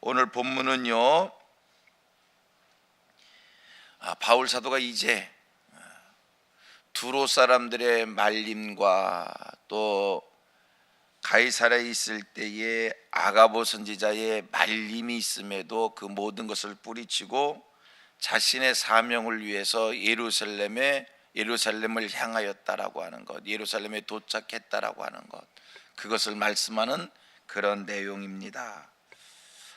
오늘 본문은요, 바울 사도가 이제 두로 사람들의 말림과 또 가이사랴에 있을 때에 아가보 선지자의 말림이 있음에도 그 모든 것을 뿌리치고 자신의 사명을 위해서 예루살렘을 향하였다라고 하는 것, 예루살렘에 도착했다라고 하는 것, 그것을 말씀하는 그런 내용입니다.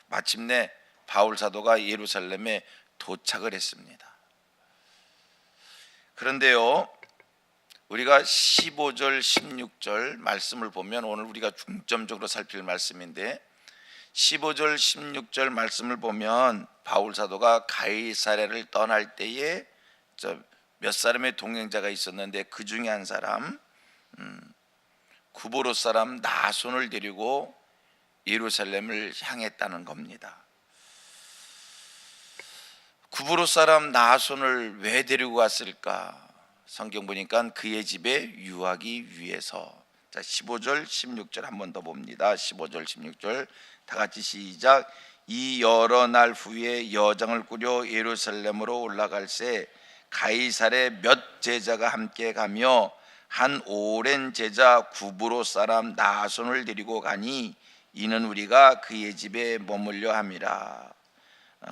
마침내 바울 사도가 예루살렘에 도착을 했습니다. 그런데요, 우리가 15절 16절 말씀을 보면 오늘 우리가 중점적으로 살필 말씀인데, 15절 16절 말씀을 보면 바울 사도가 가이사랴를 떠날 때에 몇 사람의 동행자가 있었는데 그 중에 한 사람, 구브로 사람 나손을 데리고 예루살렘을 향했다는 겁니다. 구브로 사람 나손을 왜 데리고 갔을까? 성경 보니까 그의 집에 유하기 위해서. 자, 15절 16절 한 번 더 봅니다. 15절 16절 다 같이 시작. 이 여러 날 후에 여정을 꾸려 예루살렘으로 올라갈새 가이사랴 몇 제자가 함께 가며 한 오랜 제자 구브로 사람 나손을 데리고 가니 이는 우리가 그의 집에 머물려 함이라.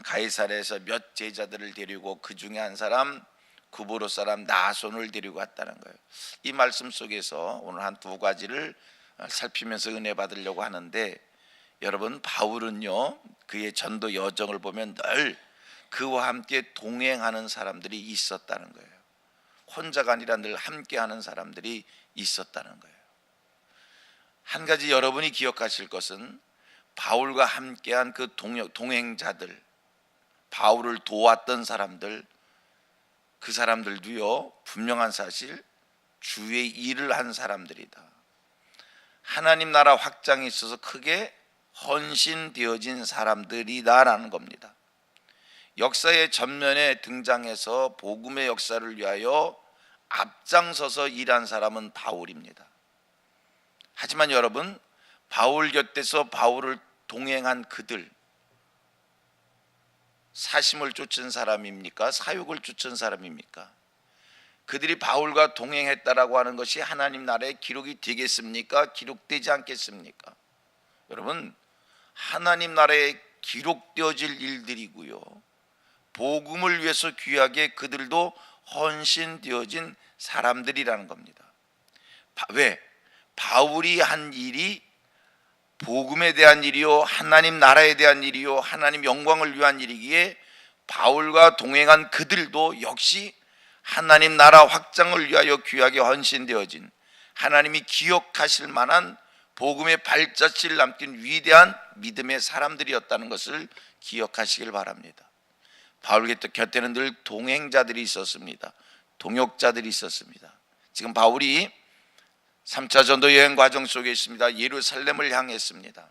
가이사랴에서 몇 제자들을 데리고 그 중에 한 사람 구브로 사람 나손을 데리고 갔다는 거예요. 이 말씀 속에서 오늘 한 두 가지를 살피면서 은혜 받으려고 하는데, 여러분, 바울은요, 그의 전도 여정을 보면 늘 그와 함께 동행하는 사람들이 있었다는 거예요. 혼자가 아니라 늘 함께하는 사람들이 있었다는 거예요. 한 가지 여러분이 기억하실 것은 바울과 함께한 그 동행자들, 바울을 도왔던 사람들, 그 사람들도요, 분명한 사실 주의 일을 한 사람들이다. 하나님 나라 확장에 있어서 크게 헌신되어진 사람들이다라는 겁니다. 역사의 전면에 등장해서 복음의 역사를 위하여 앞장서서 일한 사람은 바울입니다. 하지만 여러분, 바울 곁에서 바울을 동행한 그들, 사심을 쫓은 사람입니까? 사욕을 쫓은 사람입니까? 그들이 바울과 동행했다라고 하는 것이 하나님 나라의 기록이 되겠습니까? 기록되지 않겠습니까? 여러분, 하나님 나라에 기록되어질 일들이고요, 복음을 위해서 귀하게 그들도 헌신되어진 사람들이라는 겁니다. 왜? 바울이 한 일이 복음에 대한 일이요, 하나님 나라에 대한 일이요, 하나님 영광을 위한 일이기에 바울과 동행한 그들도 역시 하나님 나라 확장을 위하여 귀하게 헌신되어진, 하나님이 기억하실 만한 복음의 발자취를 남긴 위대한 믿음의 사람들이었다는 것을 기억하시길 바랍니다. 바울 곁에는 늘 동행자들이 있었습니다. 동역자들이 있었습니다. 지금 바울이 3차 전도 여행 과정 속에 있습니다. 예루살렘을 향했습니다.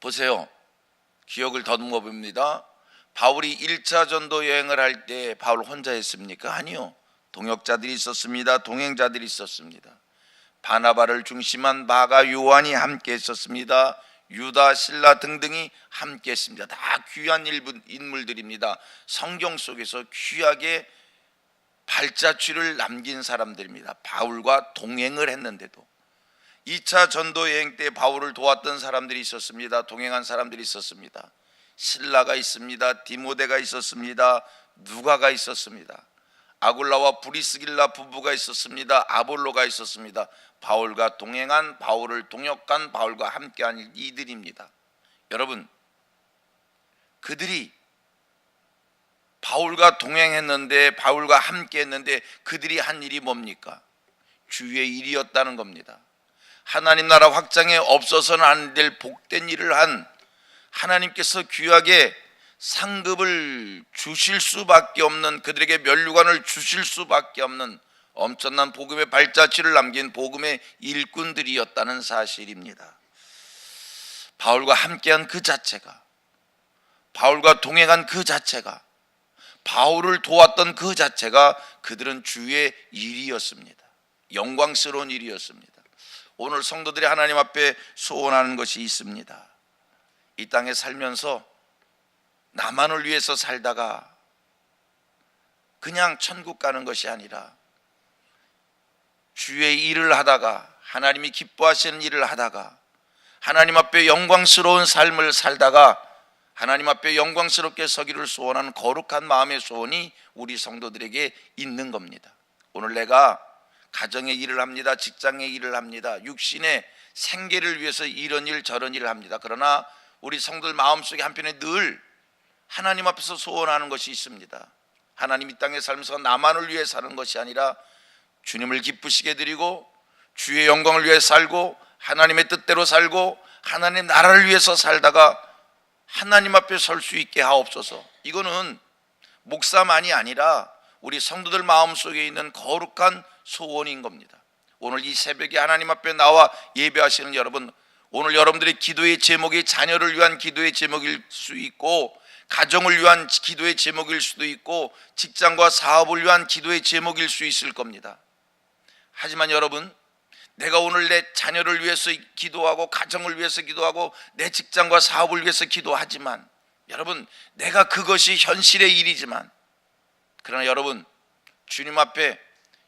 보세요, 기억을 더듬어 봅니다. 바울이 1차 전도 여행을 할 때 바울 혼자 했습니까? 아니요, 동역자들이 있었습니다. 동행자들이 있었습니다. 바나바를 중심한 마가, 요한이 함께 있었습니다. 유다, 실라 등등이 함께 했습니다. 다 귀한 인물들입니다. 성경 속에서 귀하게 발자취를 남긴 사람들입니다. 바울과 동행을 했는데도 2차 전도 여행 때 바울을 도왔던 사람들이 있었습니다. 동행한 사람들이 있었습니다. 실라가 있습니다. 디모데가 있었습니다. 누가가 있었습니다. 아굴라와 브리스길라 부부가 있었습니다. 아볼로가 있었습니다. 바울과 동행한, 바울을 동역한, 바울과 함께한 이들입니다. 여러분, 그들이 바울과 동행했는데, 바울과 함께했는데 그들이 한 일이 뭡니까? 주의 일이었다는 겁니다. 하나님 나라 확장에 없어서는 안 될 복된 일을 한, 하나님께서 귀하게 상급을 주실 수밖에 없는, 그들에게 면류관을 주실 수밖에 없는 엄청난 복음의 발자취를 남긴 복음의 일꾼들이었다는 사실입니다. 바울과 함께한 그 자체가, 바울과 동행한 그 자체가, 바울을 도왔던 그 자체가 그들은 주의 일이었습니다. 영광스러운 일이었습니다. 오늘 성도들이 하나님 앞에 소원하는 것이 있습니다. 이 땅에 살면서 나만을 위해서 살다가 그냥 천국 가는 것이 아니라 주의 일을 하다가, 하나님이 기뻐하시는 일을 하다가, 하나님 앞에 영광스러운 삶을 살다가 하나님 앞에 영광스럽게 서기를 소원하는 거룩한 마음의 소원이 우리 성도들에게 있는 겁니다. 오늘 내가 가정의 일을 합니다. 직장의 일을 합니다. 육신의 생계를 위해서 이런 일 저런 일을 합니다. 그러나 우리 성도들 마음속에 한편에 늘 하나님 앞에서 소원하는 것이 있습니다. 하나님 이 땅에 살면서 나만을 위해 사는 것이 아니라 주님을 기쁘시게 드리고 주의 영광을 위해 살고 하나님의 뜻대로 살고 하나님의 나라를 위해서 살다가 하나님 앞에 설 수 있게 하옵소서. 이거는 목사만이 아니라 우리 성도들 마음속에 있는 거룩한 소원인 겁니다. 오늘 이 새벽에 하나님 앞에 나와 예배하시는 여러분, 오늘 여러분들의 기도의 제목이 자녀를 위한 기도의 제목일 수 있고, 가정을 위한 기도의 제목일 수도 있고, 직장과 사업을 위한 기도의 제목일 수 있을 겁니다. 하지만 여러분, 내가 오늘 내 자녀를 위해서 기도하고 가정을 위해서 기도하고 내 직장과 사업을 위해서 기도하지만, 여러분, 내가 그것이 현실의 일이지만, 그러나 여러분, 주님 앞에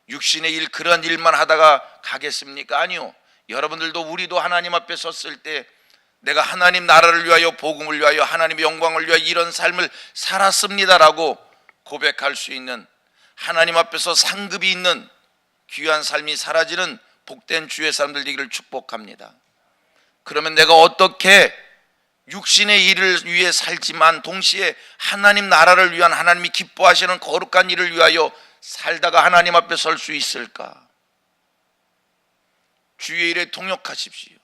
육신의 일, 그런 일만 하다가 가겠습니까? 아니요. 여러분들도 우리도 하나님 앞에 섰을 때 내가 하나님 나라를 위하여, 복음을 위하여, 하나님의 영광을 위하여 이런 삶을 살았습니다라고 고백할 수 있는, 하나님 앞에서 상급이 있는 귀한 삶이 사라지는 복된 주의 사람들 되기를 축복합니다. 그러면 내가 어떻게 육신의 일을 위해 살지만 동시에 하나님 나라를 위한, 하나님이 기뻐하시는 거룩한 일을 위하여 살다가 하나님 앞에 설 수 있을까? 주의 일에 동역하십시오.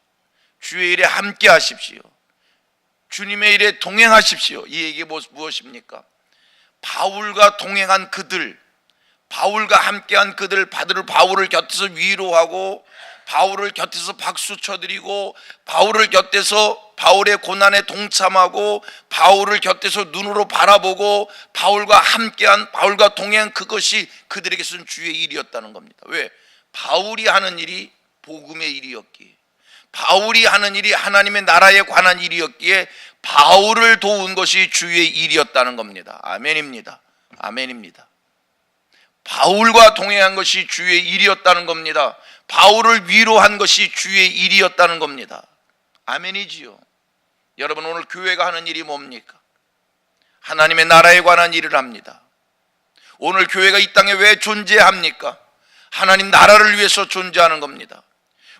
주의 일에 함께 하십시오. 주님의 일에 동행하십시오. 이 얘기 무엇입니까? 바울과 동행한 그들, 바울과 함께한 그들, 바울을 곁에서 위로하고, 바울을 곁에서 박수 쳐드리고, 바울을 곁에서 바울의 고난에 동참하고, 바울을 곁에서 눈으로 바라보고, 바울과 함께한, 바울과 동행한 그것이 그들에게서는 주의 일이었다는 겁니다. 왜? 바울이 하는 일이 복음의 일이었기에, 바울이 하는 일이 하나님의 나라에 관한 일이었기에 바울을 도운 것이 주의 일이었다는 겁니다. 아멘입니다. 아멘입니다. 바울과 동행한 것이 주의 일이었다는 겁니다. 바울을 위로한 것이 주의 일이었다는 겁니다. 아멘이지요. 여러분, 오늘 교회가 하는 일이 뭡니까? 하나님의 나라에 관한 일을 합니다. 오늘 교회가 이 땅에 왜 존재합니까? 하나님 나라를 위해서 존재하는 겁니다.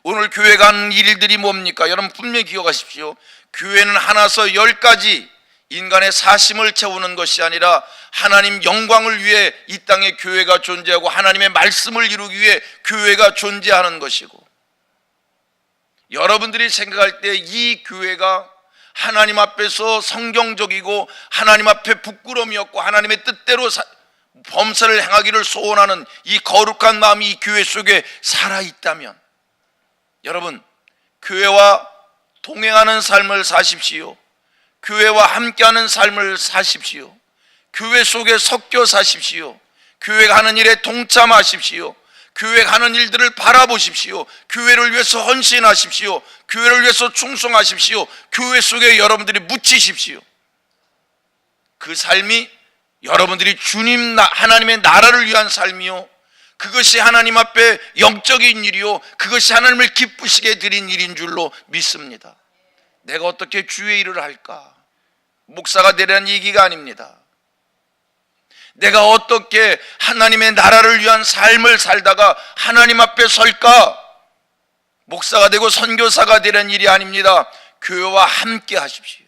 오늘 교회가 하는 일들이 뭡니까? 여러분 분명히 기억하십시오. 교회는 하나서 10가지 인간의 사심을 채우는 것이 아니라 하나님 영광을 위해 이 땅에 교회가 존재하고 하나님의 말씀을 이루기 위해 교회가 존재하는 것이고, 여러분들이 생각할 때 이 교회가 하나님 앞에서 성경적이고 하나님 앞에 부끄러움이 없고 하나님의 뜻대로 범사를 행하기를 소원하는 이 거룩한 마음이 이 교회 속에 살아있다면, 여러분, 교회와 동행하는 삶을 사십시오. 교회와 함께하는 삶을 사십시오. 교회 속에 섞여 사십시오. 교회가 하는 일에 동참하십시오. 교회가 하는 일들을 바라보십시오. 교회를 위해서 헌신하십시오. 교회를 위해서 충성하십시오. 교회 속에 여러분들이 묻히십시오. 그 삶이 여러분들이 주님 하나님의 나라를 위한 삶이요, 그것이 하나님 앞에 영적인 일이요, 그것이 하나님을 기쁘시게 드린 일인 줄로 믿습니다. 내가 어떻게 주의 일을 할까? 목사가 되려는 얘기가 아닙니다. 내가 어떻게 하나님의 나라를 위한 삶을 살다가 하나님 앞에 설까? 목사가 되고 선교사가 되려는 일이 아닙니다. 교회와 함께 하십시오.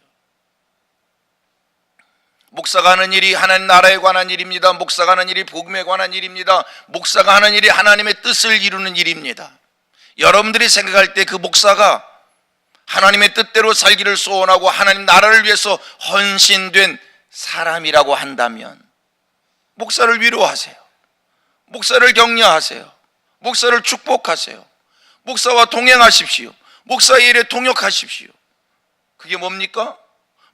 목사가 하는 일이 하나님 나라에 관한 일입니다. 목사가 하는 일이 복음에 관한 일입니다. 목사가 하는 일이 하나님의 뜻을 이루는 일입니다. 여러분들이 생각할 때 그 목사가 하나님의 뜻대로 살기를 소원하고 하나님 나라를 위해서 헌신된 사람이라고 한다면 목사를 위로하세요. 목사를 격려하세요. 목사를 축복하세요. 목사와 동행하십시오. 목사의 일에 동역하십시오. 그게 뭡니까?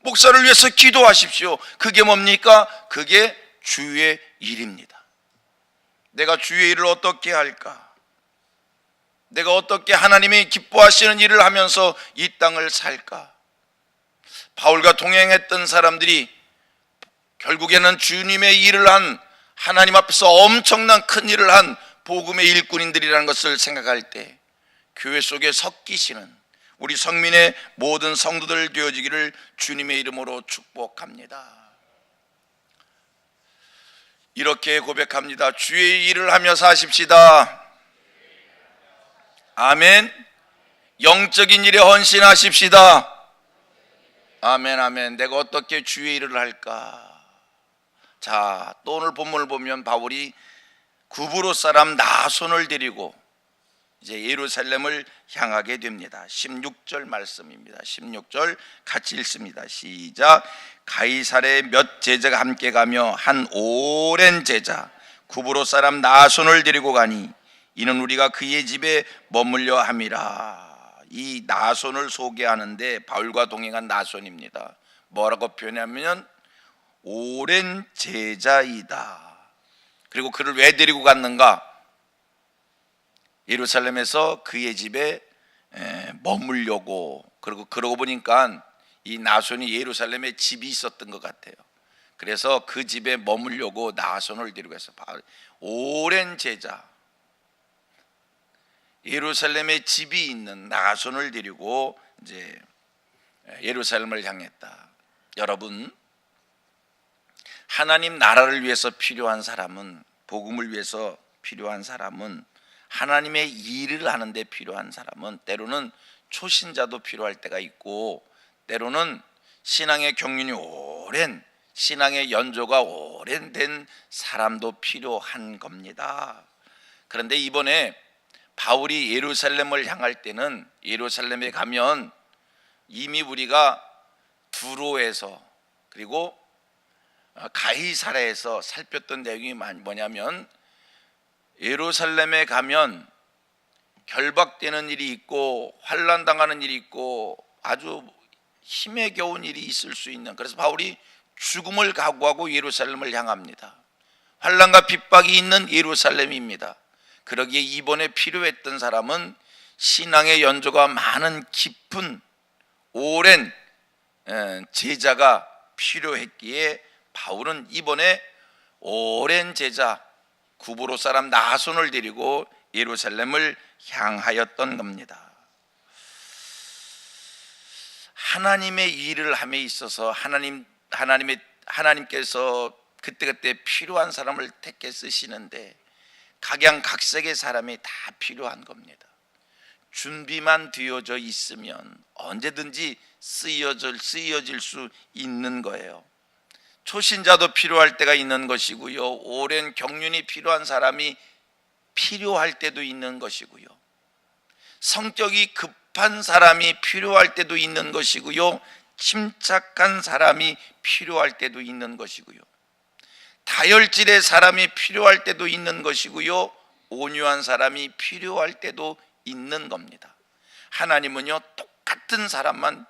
목사를 위해서 기도하십시오. 그게 뭡니까? 그게 주의 일입니다. 내가 주의 일을 어떻게 할까? 내가 어떻게 하나님이 기뻐하시는 일을 하면서 이 땅을 살까? 바울과 동행했던 사람들이 결국에는 주님의 일을 한, 하나님 앞에서 엄청난 큰 일을 한 복음의 일꾼인들이라는 것을 생각할 때 교회 속에 섞이시는 우리 성민의 모든 성도들 되어지기를 주님의 이름으로 축복합니다. 이렇게 고백합니다. 주의 일을 하며 사십시다. 아멘. 영적인 일에 헌신하십시다. 아멘, 아멘. 내가 어떻게 주의 일을 할까? 자, 또 오늘 본문을 보면 바울이 구브로 사람 나손을 데리고 이제 예루살렘을 향하게 됩니다. 16절 말씀입니다. 16절 같이 읽습니다. 시작. 가이사랴에 몇 제자가 함께 가며 한 오랜 제자 구브로 사람 나손을 데리고 가니 이는 우리가 그의 집에 머물려 함이라. 이 나손을 소개하는데 바울과 동행한 나손입니다. 뭐라고 표현하면 오랜 제자이다. 그리고 그를 왜 데리고 갔는가? 예루살렘에서 그의 집에 머물려고. 그러고 보니까 이 나손이 예루살렘에 집이 있었던 것 같아요. 그래서 그 집에 머물려고 나손을 데리고 갔어요. 오랜 제자, 예루살렘에 집이 있는 나손을 데리고 이제 예루살렘을 향했다. 여러분, 하나님 나라를 위해서 필요한 사람은, 복음을 위해서 필요한 사람은, 하나님의 일을 하는데 필요한 사람은 때로는 초신자도 필요할 때가 있고 때로는 신앙의 경륜이 오랜, 신앙의 연조가 오랜된 사람도 필요한 겁니다. 그런데 이번에 바울이 예루살렘을 향할 때는 예루살렘에 가면 이미 우리가 두로에서 그리고 가이사랴에서 살폈던 내용이 뭐냐면 예루살렘에 가면 결박되는 일이 있고 환난당하는 일이 있고 아주 힘에 겨운 일이 있을 수 있는, 그래서 바울이 죽음을 각오하고 예루살렘을 향합니다. 환난과 핍박이 있는 예루살렘입니다. 그러기에 이번에 필요했던 사람은 신앙의 연조가 많은 깊은 오랜 제자가 필요했기에 바울은 이번에 오랜 제자 구브로 사람 나손을 데리고 예루살렘을 향하였던 겁니다. 하나님의 일을 함에 있어서 하나님께서 그때그때 필요한 사람을 택해 쓰시는데 각양각색의 사람이 다 필요한 겁니다. 준비만 되어져 있으면 언제든지 쓰여질 수 있는 거예요. 초신자도 필요할 때가 있는 것이고요, 오랜 경륜이 필요한 사람이 필요할 때도 있는 것이고요, 성격이 급한 사람이 필요할 때도 있는 것이고요, 침착한 사람이 필요할 때도 있는 것이고요, 다혈질의 사람이 필요할 때도 있는 것이고요, 온유한 사람이 필요할 때도 있는 겁니다. 하나님은요, 똑같은 사람만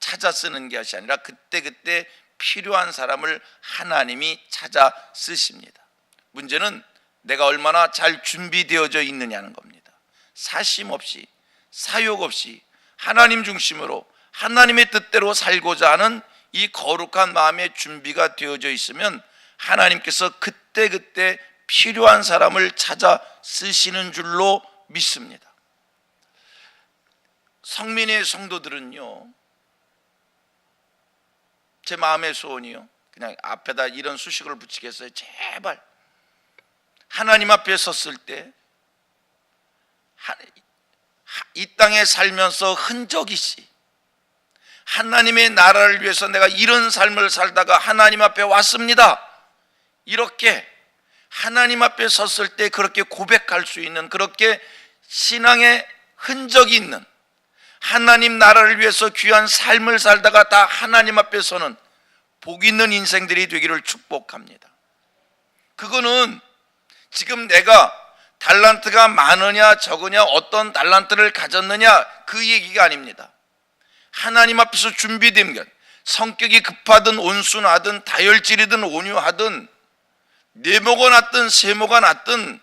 찾아 쓰는 것이 아니라 그때그때 필요한 사람을 하나님이 찾아 쓰십니다. 문제는 내가 얼마나 잘 준비되어져 있느냐는 겁니다. 사심 없이, 사욕 없이 하나님 중심으로 하나님의 뜻대로 살고자 하는 이 거룩한 마음의 준비가 되어져 있으면 하나님께서 그때그때 필요한 사람을 찾아 쓰시는 줄로 믿습니다. 성민의 성도들은요, 제 마음의 소원이요, 그냥 앞에다 이런 수식을 붙이겠어요. 제발 하나님 앞에 섰을 때 이 땅에 살면서 흔적이시 하나님의 나라를 위해서 내가 이런 삶을 살다가 하나님 앞에 왔습니다, 이렇게 하나님 앞에 섰을 때 그렇게 고백할 수 있는, 그렇게 신앙의 흔적이 있는, 하나님 나라를 위해서 귀한 삶을 살다가 다 하나님 앞에 서는 복 있는 인생들이 되기를 축복합니다. 그거는 지금 내가 달란트가 많으냐 적으냐, 어떤 달란트를 가졌느냐, 그 얘기가 아닙니다. 하나님 앞에서 준비된 것, 성격이 급하든 온순하든 다혈질이든 온유하든 네모가 났든 세모가 났든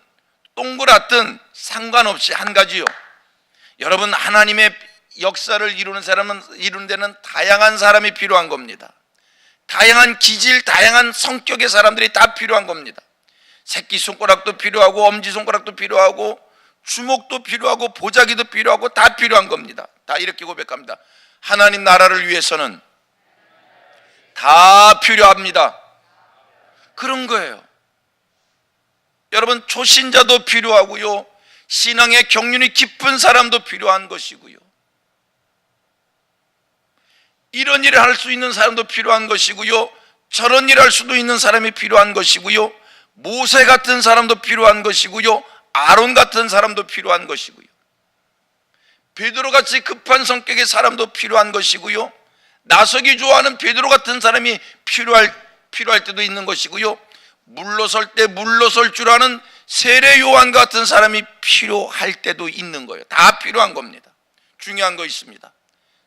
동그랗든 상관없이 한 가지요, 여러분 하나님의 역사를 이루는 데는 다양한 사람이 필요한 겁니다. 다양한 기질, 다양한 성격의 사람들이 다 필요한 겁니다. 새끼손가락도 필요하고 엄지손가락도 필요하고 주먹도 필요하고 보자기도 필요하고 다 필요한 겁니다. 다 이렇게 고백합니다. 하나님 나라를 위해서는 다 필요합니다. 그런 거예요. 여러분, 초신자도 필요하고요, 신앙의 경륜이 깊은 사람도 필요한 것이고요, 이런 일을 할 수 있는 사람도 필요한 것이고요, 저런 일을 할 수도 있는 사람이 필요한 것이고요, 모세 같은 사람도 필요한 것이고요, 아론 같은 사람도 필요한 것이고요, 베드로같이 급한 성격의 사람도 필요한 것이고요, 나서기 좋아하는 베드로 같은 사람이 필요할 때도 있는 것이고요, 물러설 때 물러설 줄 아는 세례 요한 같은 사람이 필요할 때도 있는 거예요. 다 필요한 겁니다. 중요한 거 있습니다.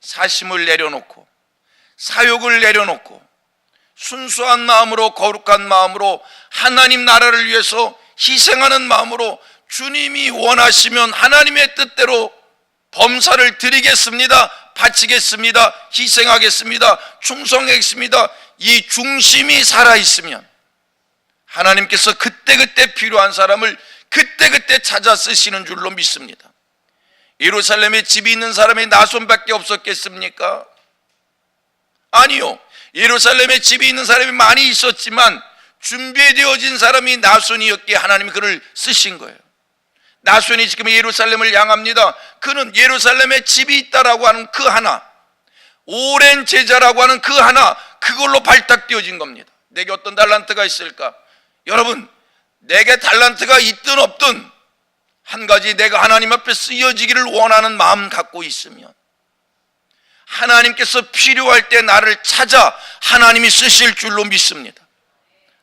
사심을 내려놓고 사욕을 내려놓고 순수한 마음으로, 거룩한 마음으로 하나님 나라를 위해서 희생하는 마음으로 주님이 원하시면 하나님의 뜻대로 범사를 드리겠습니다, 바치겠습니다, 희생하겠습니다, 충성하겠습니다, 이 중심이 살아있으면 하나님께서 그때그때 필요한 사람을 그때그때 찾아 쓰시는 줄로 믿습니다. 예루살렘에 집이 있는 사람이 나손밖에 없었겠습니까? 아니요, 예루살렘에 집이 있는 사람이 많이 있었지만 준비되어진 사람이 나손이었기에 하나님이 그를 쓰신 거예요. 나손이 지금 예루살렘을 향합니다. 그는 예루살렘에 집이 있다라고 하는 그 하나, 오랜 제자라고 하는 그 하나, 그걸로 발탁되어진 겁니다. 내게 어떤 달란트가 있을까? 여러분, 내게 달란트가 있든 없든 한 가지, 내가 하나님 앞에 쓰여지기를 원하는 마음 갖고 있으면 하나님께서 필요할 때 나를 찾아 하나님이 쓰실 줄로 믿습니다.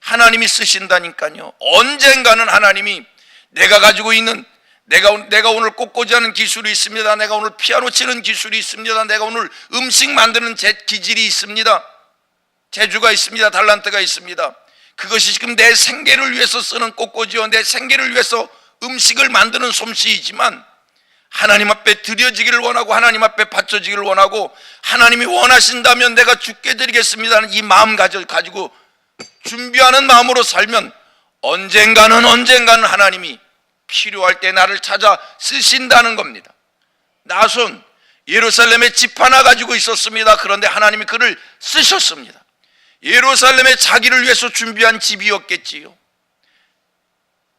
하나님이 쓰신다니까요. 언젠가는 하나님이 내가 가지고 있는, 내가 오늘 꽃꽂이 하는 기술이 있습니다, 내가 오늘 피아노 치는 기술이 있습니다, 내가 오늘 음식 만드는 기질이 있습니다, 재주가 있습니다, 달란트가 있습니다, 그것이 지금 내 생계를 위해서 쓰는 꽃꽂이요, 내 생계를 위해서 음식을 만드는 솜씨이지만 하나님 앞에 드려지기를 원하고 하나님 앞에 바쳐지기를 원하고 하나님이 원하신다면 내가 죽게 드리겠습니다 하는 이 마음 가지고 준비하는 마음으로 살면 언젠가는 하나님이 필요할 때 나를 찾아 쓰신다는 겁니다. 나손 예루살렘에 집 하나 가지고 있었습니다. 그런데 하나님이 그를 쓰셨습니다. 예루살렘에 자기를 위해서 준비한 집이었겠지요,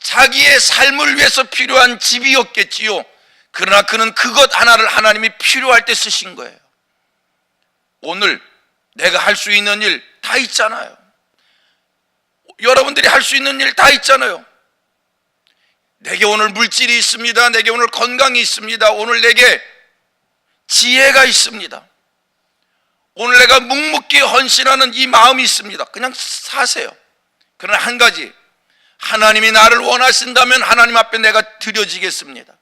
자기의 삶을 위해서 필요한 집이었겠지요. 그러나 그는 그것 하나를 하나님이 필요할 때 쓰신 거예요. 오늘 내가 할 수 있는 일 다 있잖아요. 여러분들이 할 수 있는 일 다 있잖아요. 내게 오늘 물질이 있습니다, 내게 오늘 건강이 있습니다, 오늘 내게 지혜가 있습니다, 오늘 내가 묵묵히 헌신하는 이 마음이 있습니다. 그냥 사세요. 그러나 한 가지, 하나님이 나를 원하신다면 하나님 앞에 내가 드려지겠습니다,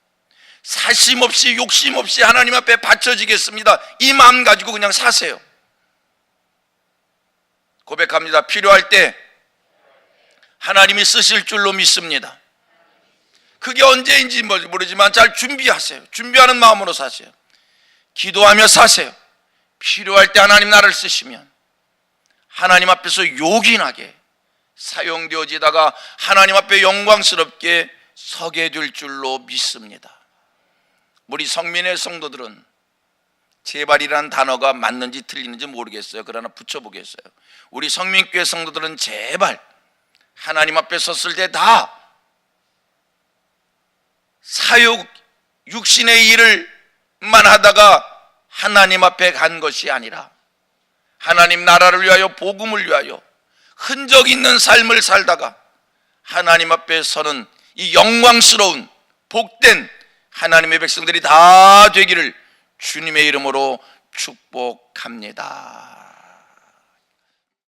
사심 없이 욕심 없이 하나님 앞에 바쳐지겠습니다, 이 마음 가지고 그냥 사세요. 고백합니다. 필요할 때 하나님이 쓰실 줄로 믿습니다. 그게 언제인지 모르지만 잘 준비하세요. 준비하는 마음으로 사세요. 기도하며 사세요. 필요할 때 하나님 나를 쓰시면 하나님 앞에서 요긴하게 사용되어지다가 하나님 앞에 영광스럽게 서게 될 줄로 믿습니다. 우리 성민의 성도들은 제발이라는 단어가 맞는지 틀리는지 모르겠어요. 그러나 붙여보겠어요. 우리 성민교회 성도들은 제발 하나님 앞에 섰을 때 다 사욕, 육신의 일을만 하다가 하나님 앞에 간 것이 아니라 하나님 나라를 위하여, 복음을 위하여 흔적 있는 삶을 살다가 하나님 앞에 서는 이 영광스러운 복된 하나님의 백성들이 다 되기를 주님의 이름으로 축복합니다.